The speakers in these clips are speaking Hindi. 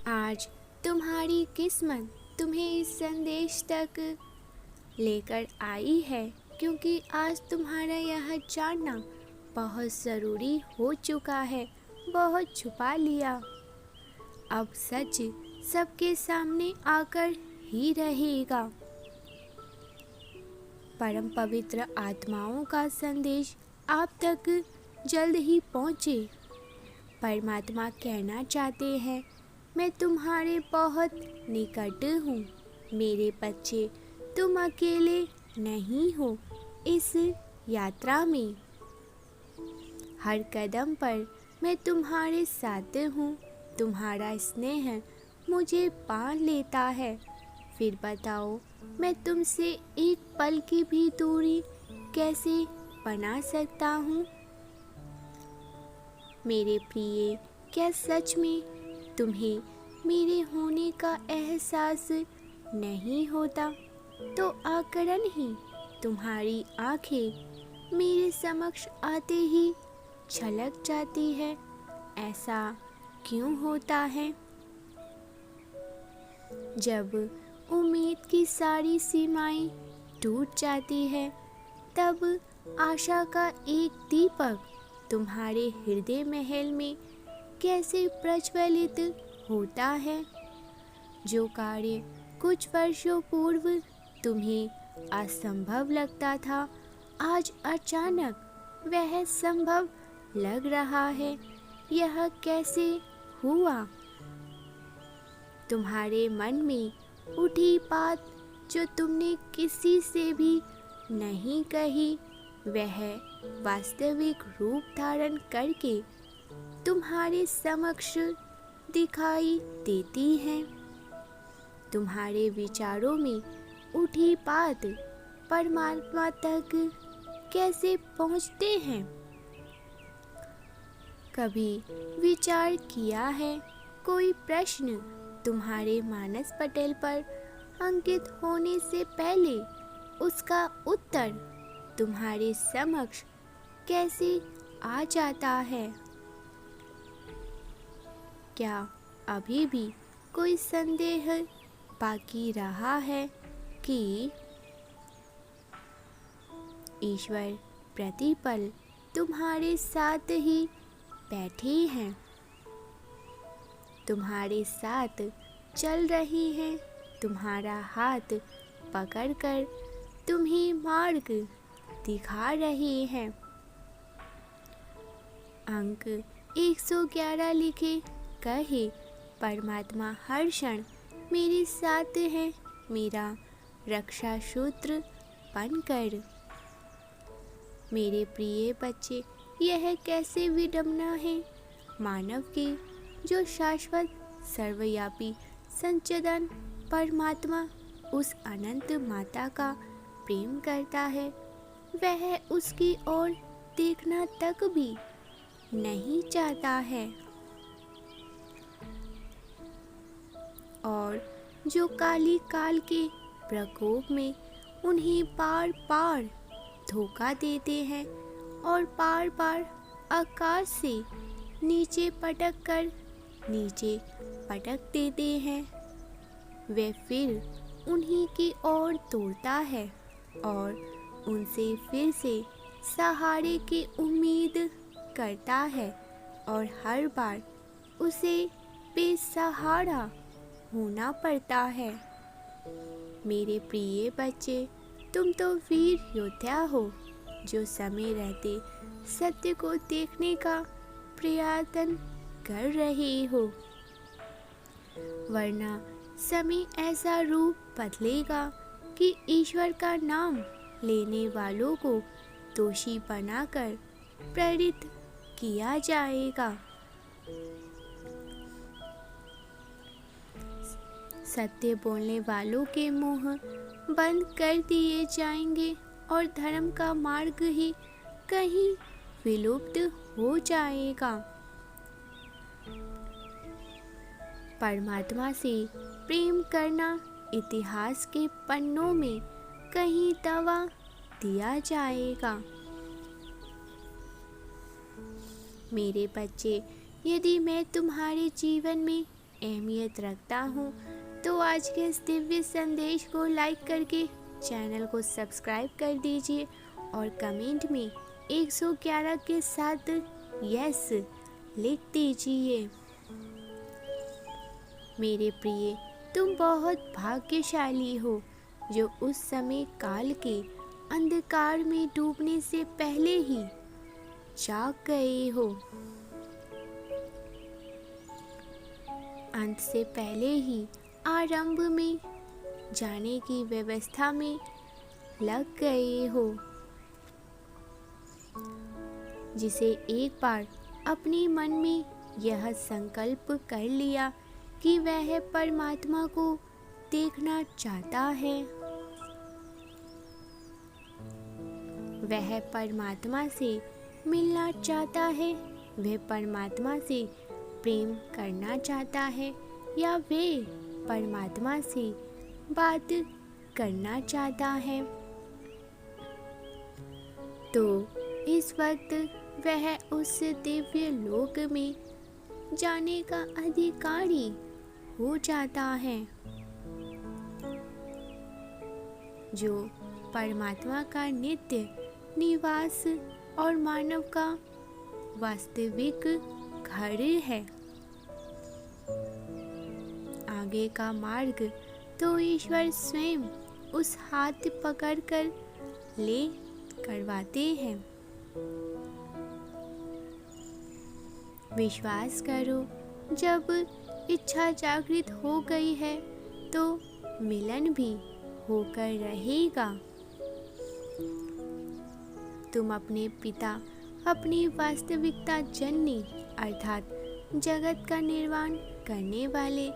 आज तुम्हारी किस्मत तुम्हें इस संदेश तक लेकर आई है, क्योंकि आज तुम्हारा यह जानना बहुत ज़रूरी हो चुका है। बहुत छुपा लिया, अब सच सबके सामने आकर ही रहेगा। परम पवित्र आत्माओं का संदेश आप तक जल्द ही पहुँचे। परमात्मा कहना चाहते हैं, मैं तुम्हारे बहुत निकट हूँ। मेरे बच्चे, तुम अकेले नहीं हो इस यात्रा में। हर कदम पर मैं तुम्हारे साथ हूँ। तुम्हारा स्नेह मुझे बांध लेता है। फिर बताओ, मैं तुमसे एक पल की भी दूरी कैसे बना सकता हूँ? मेरे प्रिय, क्या सच में तुम्हें मेरे होने का एहसास नहीं होता? तो अकारण ही तुम्हारी आंखें मेरे समक्ष आते ही छलक जाती है। ऐसा क्यों होता है? जब उम्मीद की सारी सीमाएं टूट जाती है, तब आशा का एक दीपक तुम्हारे हृदय महल में कैसे प्रज्वलित होता है। जो कार्य कुछ वर्षों पूर्व तुम्हें असंभव लगता था, आज अचानक वह संभव लग रहा है। यह कैसे हुआ? तुम्हारे मन में उठी बात जो तुमने किसी से भी नहीं कही, वह वास्तविक रूप धारण करके तुम्हारे समक्ष दिखाई देती है। तुम्हारे विचारों में उठी बात परमात्मा तक कैसे पहुँचते हैं? कभी विचार किया है, कोई प्रश्न तुम्हारे मानस पटल पर अंकित होने से पहले उसका उत्तर तुम्हारे समक्ष कैसे आ जाता है? क्या अभी भी कोई संदेह बाकी रहा है कि ईश्वर प्रतिपल तुम्हारे साथ ही बैठे हैं, तुम्हारे साथ चल रही हैं, तुम्हारा हाथ पकड़कर तुम्हें मार्ग दिखा रहे हैं? अंक 111 लिखे कहे, परमात्मा हर क्षण मेरे साथ है, मेरा रक्षा सूत्र बनकर। मेरे प्रिय बच्चे, यह कैसे विडंबना है मानव की, जो शाश्वत सर्वव्यापी संचदन परमात्मा उस अनंत माता का प्रेम करता है, वह उसकी ओर देखना तक भी नहीं चाहता है। और जो काली काल के प्रकोप में उन्हें बार बार धोखा देते हैं और बार बार आकाश से नीचे पटक देते हैं, वे फिर उन्हीं की ओर दौड़ता है और उनसे फिर से सहारे की उम्मीद करता है, और हर बार उसे बेसहारा होना पड़ता है। मेरे प्रिय बच्चे, तुम तो वीर योद्धा हो, जो समय रहते सत्य को देखने का प्रयत्न कर रहे हो, वरना समय ऐसा रूप बदलेगा कि ईश्वर का नाम लेने वालों को दोषी बनाकर प्रेरित किया जाएगा। सत्य बोलने वालों के मुंह बंद कर दिए जाएंगे और धर्म का मार्ग ही कहीं विलुप्त हो जाएगा। परमात्मा से प्रेम करना इतिहास के पन्नों में कहीं दवा दिया जाएगा। मेरे बच्चे, यदि मैं तुम्हारे जीवन में अहमियत रखता हूँ, तो आज के इस दिव्य संदेश को लाइक करके चैनल को सब्सक्राइब कर दीजिए और कमेंट में 111 के साथ यस लिख दीजिए। मेरे प्रिय, तुम बहुत भाग्यशाली हो जो उस समय काल के अंधकार में डूबने से पहले ही जाग गए हो, अंत से पहले ही आरंभ में जाने की व्यवस्था में लग गए हो, जिसे एक बार अपने मन में यह संकल्प कर लिया कि वह परमात्मा को देखना चाहता है, वह परमात्मा से मिलना चाहता है, वह परमात्मा से प्रेम करना चाहता है या वे परमात्मा से बात करना चाहता है, तो इस वक्त वह उस दिव्य लोक में जाने का अधिकारी हो जाता है, जो परमात्मा का नित्य निवास और मानव का वास्तविक घर है। आगे का मार्ग तो ईश्वर स्वयं उस हाथ पकड़कर ले करवाते हैं। विश्वास करो, जब इच्छा जागृत हो गई है तो मिलन भी होकर रहेगा। तुम अपने पिता, अपनी वास्तविकता जननी अर्थात जगत का निर्माण करने वाले,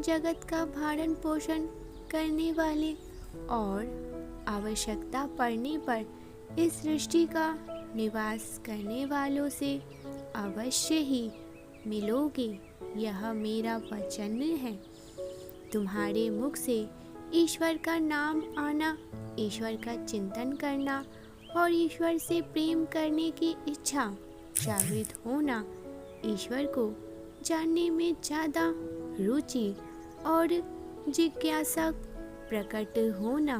जगत का भरण पोषण करने वाले और आवश्यकता पड़ने पर इस सृष्टि का निवास करने वालों से अवश्य ही मिलोगे, यह मेरा वचन है। तुम्हारे मुख से ईश्वर का नाम आना, ईश्वर का चिंतन करना और ईश्वर से प्रेम करने की इच्छा जागृत होना, ईश्वर को जानने में ज़्यादा रुचि और जिज्ञासा प्रकट होना,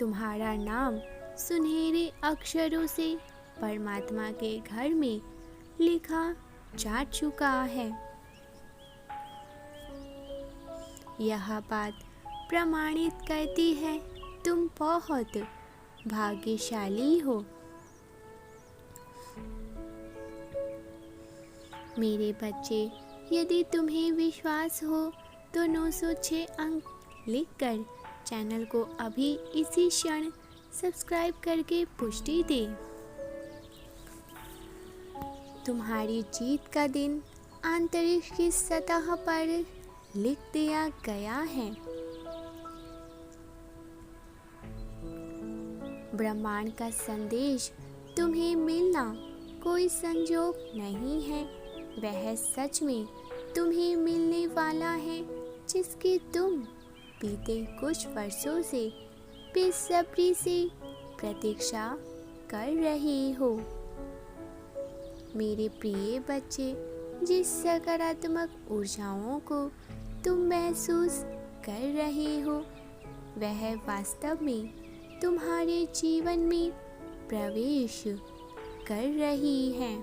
तुम्हारा नाम सुनहरे अक्षरों से परमात्मा के घर में लिखा जा चुका है। यह बात प्रमाणित करती है तुम बहुत भाग्यशाली हो। मेरे बच्चे, यदि तुम्हें विश्वास हो तो 906 अंक लिखकर चैनल को अभी इसी क्षण सब्सक्राइब करके पुष्टि दे। तुम्हारी जीत का दिन अंतरिक्ष की सतह पर लिख दिया गया है। ब्रह्मांड का संदेश तुम्हें मिलना कोई संजोग नहीं है, वह सच में तुम्हें मिलने वाला है, जिसकी तुम बीते कुछ वर्षों से बेसब्री से प्रतीक्षा कर रहे हो। मेरे प्रिय बच्चे, जिस सकारात्मक ऊर्जाओं को तुम महसूस कर रहे हो, वह वास्तव में तुम्हारे जीवन में प्रवेश कर रही है।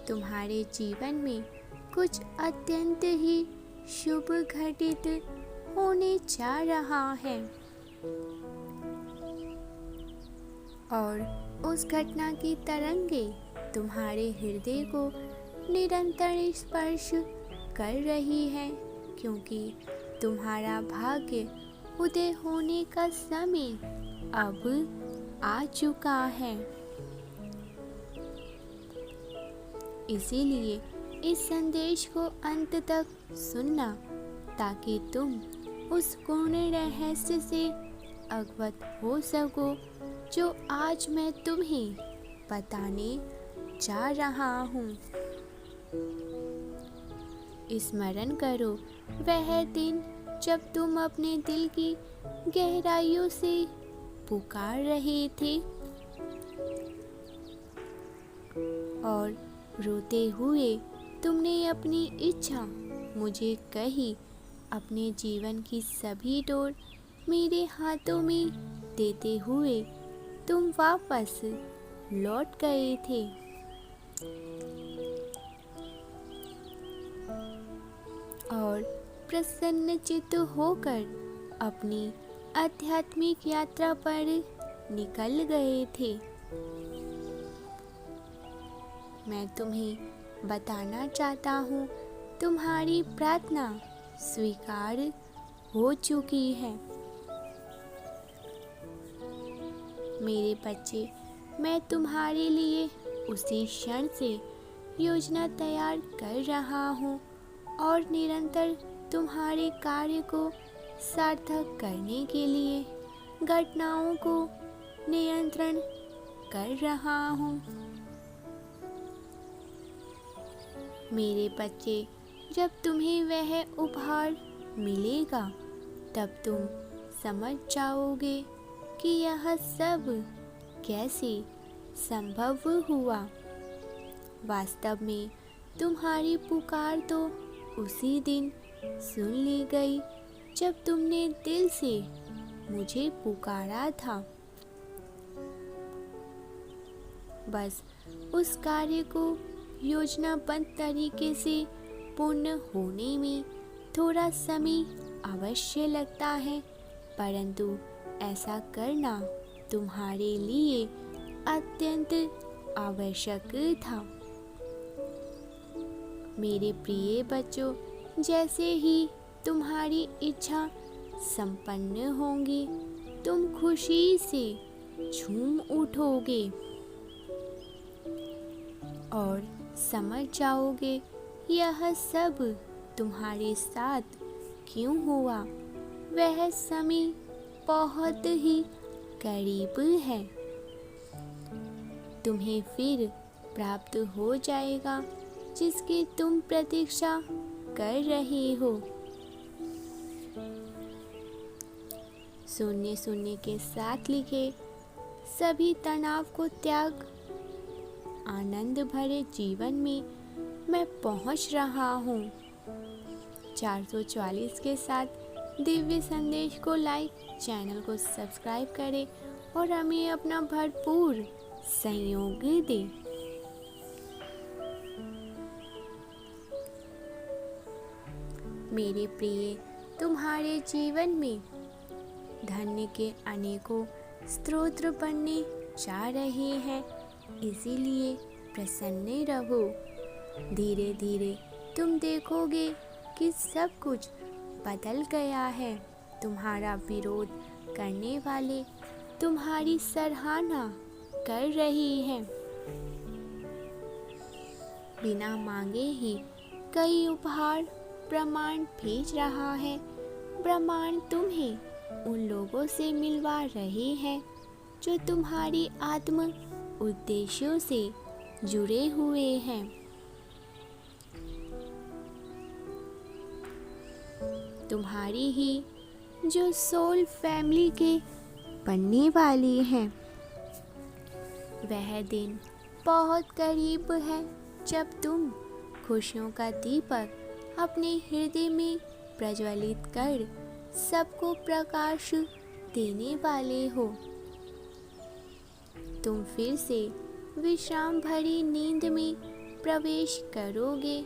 तुम्हारे जीवन में कुछ अत्यंत ही शुभ घटित होने जा रहा है और उस घटना की तरंगे तुम्हारे हृदय को निरंतर स्पर्श कर रही है, क्योंकि तुम्हारा भाग्य उदय होने का समय अब आ चुका है। इसीलिए इस संदेश को अंत तक सुनना, ताकि तुम उस पूर्ण रहस्य से अवगत हो सको जो आज मैं तुम्हें बताने जा रहा हूँ। स्मरण करो वह दिन जब तुम अपने दिल की गहराइयों से पुकार रहे थे, रोते हुए तुमने अपनी इच्छा मुझे कही। अपने जीवन की सभी डोर मेरे हाथों में देते हुए तुम वापस लौट गए थे। और प्रसन्नचित्त होकर अपनी आध्यात्मिक यात्रा पर निकल गए थे। मैं तुम्हें बताना चाहता हूँ, तुम्हारी प्रार्थना स्वीकार हो चुकी है। मेरे बच्चे, मैं तुम्हारे लिए उसी क्षण से योजना तैयार कर रहा हूँ और निरंतर तुम्हारे कार्य को सार्थक करने के लिए घटनाओं को नियंत्रण कर रहा हूँ। मेरे बच्चे, जब तुम्हें वह उपहार मिलेगा तब तुम समझ जाओगे कि यह सब कैसे संभव हुआ। वास्तव में तुम्हारी पुकार तो उसी दिन सुन ली गई जब तुमने दिल से मुझे पुकारा था। बस उस कार्य को योजनाबद्ध तरीके से पूर्ण होने में थोड़ा समय अवश्य लगता है, परंतु ऐसा करना तुम्हारे लिए अत्यंत आवश्यक था। मेरे प्रिय बच्चों, जैसे ही तुम्हारी इच्छा संपन्न होगी तुम खुशी से झूम उठोगे और समझ जाओगे यह सब तुम्हारे साथ क्यों हुआ। वह समय बहुत ही करीब है, तुम्हें फिर प्राप्त हो जाएगा जिसकी तुम प्रतीक्षा कर रहे हो। शून्य के साथ लिखे सभी तनाव को त्याग आनंद भरे जीवन में मैं पहुंच रहा हूँ। 444 के साथ दिव्य संदेश को लाइक, चैनल को सब्सक्राइब करें और हमें अपना भरपूर सहयोग दें। मेरे प्रिय, तुम्हारे जीवन में धन्य के अनेकों स्रोत बनने जा रहे हैं, इसीलिए प्रसन्न रहो। धीरे धीरे तुम देखोगे कि सब कुछ बदल गया है। तुम्हारा विरोध करने वाले तुम्हारी सराहना कर रही हैं। बिना मांगे ही कई उपहार प्रमाण भेज रहा है। प्रमाण तुम्हें उन लोगों से मिलवा रहे हैं जो तुम्हारी आत्म उद्देश्यों से जुड़े हुए हैं। तुम्हारी ही जो सोल फैमिली के बनने वाली हैं। वह दिन बहुत करीब है जब तुम खुशियों का दीपक अपने हृदय में प्रज्वलित कर सबको प्रकाश देने वाले हो। तुम फिर से विश्राम भरी नींद में प्रवेश करोगे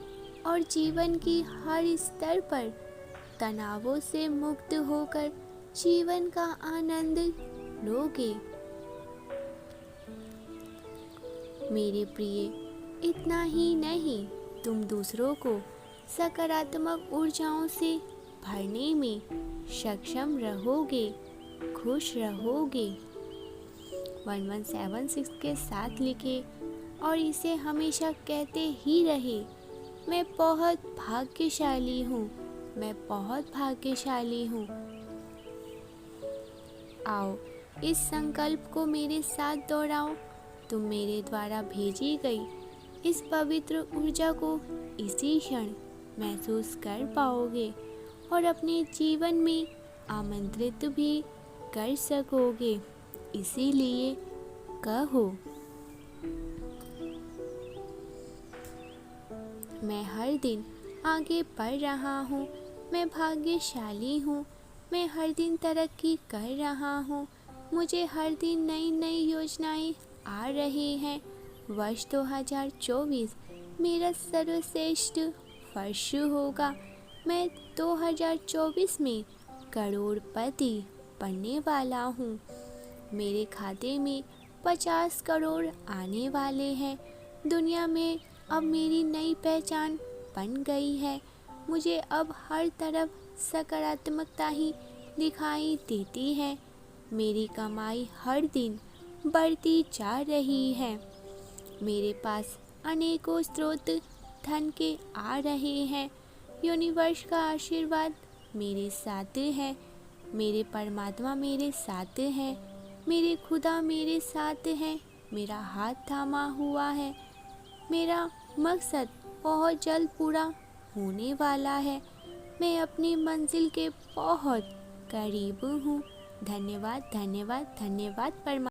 और जीवन की हर स्तर पर तनावों से मुक्त होकर जीवन का आनंद लोगे। मेरे प्रिय, इतना ही नहीं, तुम दूसरों को सकारात्मक ऊर्जाओं से भरने में सक्षम रहोगे, खुश रहोगे। 1176 के साथ लिखे और इसे हमेशा कहते ही रहे, मैं बहुत भाग्यशाली हूँ, मैं बहुत भाग्यशाली हूँ। आओ इस संकल्प को मेरे साथ दोहराओ। तुम मेरे द्वारा भेजी गई इस पवित्र ऊर्जा को इसी क्षण महसूस कर पाओगे और अपने जीवन में आमंत्रित भी कर सकोगे। इसीलिए कहो, मैं हर दिन आगे बढ़ रहा हूँ। मैं भाग्यशाली हूँ। मैं हर दिन तरक्की कर रहा हूँ। मुझे हर दिन नई नई योजनाएं आ रही हैं। वर्ष 2024 मेरा सर्वश्रेष्ठ वर्ष होगा। मैं 2024 में करोड़पति बनने वाला हूँ। मेरे खाते में 50 करोड़ आने वाले हैं। दुनिया में अब मेरी नई पहचान बन गई है। मुझे अब हर तरफ सकारात्मकता ही दिखाई देती है। मेरी कमाई हर दिन बढ़ती जा रही है। मेरे पास अनेकों स्रोत धन के आ रहे हैं। यूनिवर्स का आशीर्वाद मेरे साथ है। मेरे परमात्मा मेरे साथ है। मेरे खुदा मेरे साथ है। मेरा हाथ थामा हुआ है। मेरा मकसद बहुत जल्द पूरा होने वाला है। मैं अपनी मंजिल के बहुत करीब हूँ। धन्यवाद धन्यवाद धन्यवाद।